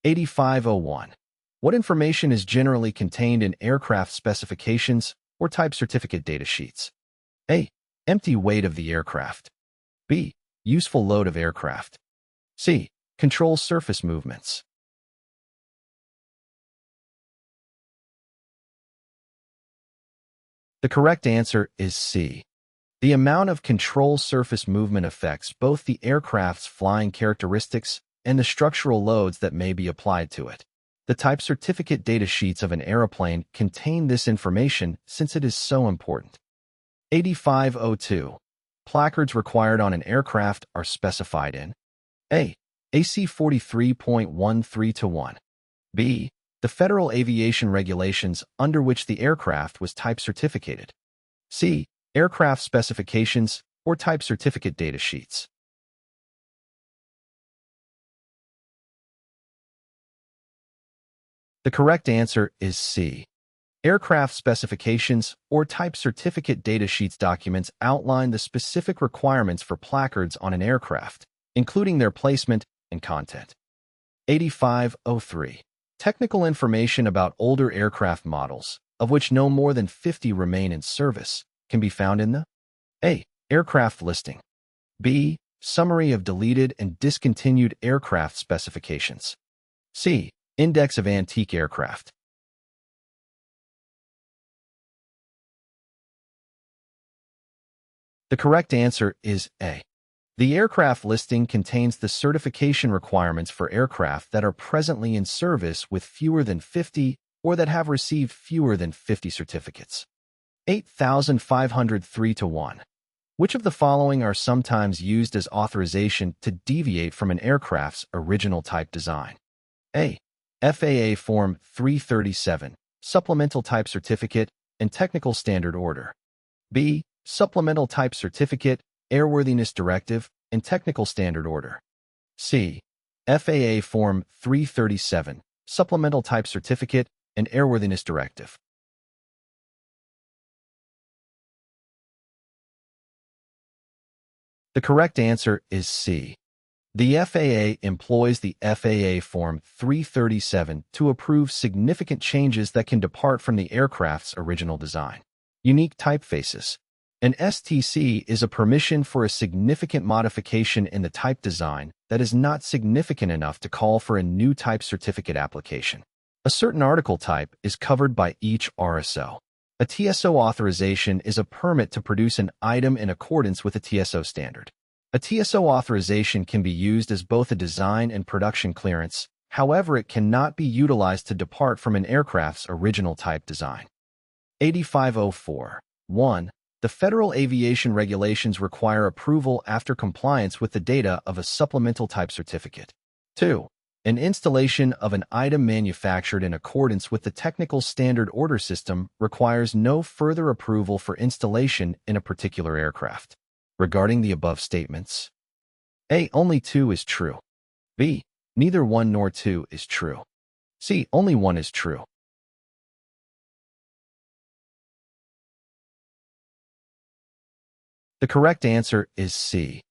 8501. What information is generally contained in aircraft specifications or type certificate data sheets? A. Empty weight of the aircraft. B. Useful load of aircraft. C. Control surface movements. The correct answer is C. The amount of control surface movement affects both the aircraft's flying characteristics and the structural loads that may be applied to it. The type certificate data sheets of an airplane contain this information since it is so important. 8502. Placards required on an aircraft are specified in A. AC 43.13-1, B. The Federal Aviation Regulations under which the aircraft was type certificated, C. Aircraft specifications or type certificate data sheets. The correct answer is C. Aircraft specifications or type certificate data sheets documents outline the specific requirements for placards on an aircraft, including their placement and content. 8503. Technical information about older aircraft models, of which no more than 50 remain in service, can be found in the A. Aircraft listing. B. Summary of deleted and discontinued aircraft specifications. C. Index of antique aircraft. The correct answer is A. The aircraft listing contains the certification requirements for aircraft that are presently in service with fewer than 50 or that have received fewer than 50 certificates. 8503-1. Which of the following are sometimes used as authorization to deviate from an aircraft's original type design? A. FAA Form 337, Supplemental Type Certificate, and Technical Standard Order. B. Supplemental Type Certificate, Airworthiness Directive, and Technical Standard Order. C. FAA Form 337, Supplemental Type Certificate, and Airworthiness Directive. The correct answer is C. The FAA employs the FAA Form 337 to approve significant changes that can depart from the aircraft's original design. Unique typefaces. An STC is a permission for a significant modification in the type design that is not significant enough to call for a new type certificate application. A certain article type is covered by each RSO. A TSO authorization is a permit to produce an item in accordance with a TSO standard. A TSO authorization can be used as both a design and production clearance, however it cannot be utilized to depart from an aircraft's original type design. 8504-1. The Federal Aviation Regulations require approval after compliance with the data of a Supplemental Type Certificate. 2. An installation of an item manufactured in accordance with the Technical Standard Order System requires no further approval for installation in a particular aircraft. Regarding the above statements, A. Only 2 is true. B. Neither 1 nor 2 is true. C. Only 1 is true. The correct answer is C.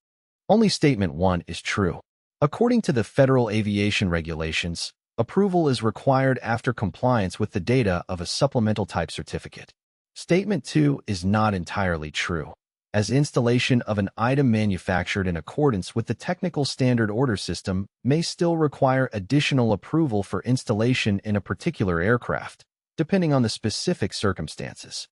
Only statement 1 is true. According to the Federal Aviation Regulations, approval is required after compliance with the data of a Supplemental Type Certificate. Statement 2 is not entirely true, as installation of an item manufactured in accordance with the Technical Standard Order System may still require additional approval for installation in a particular aircraft, depending on the specific circumstances.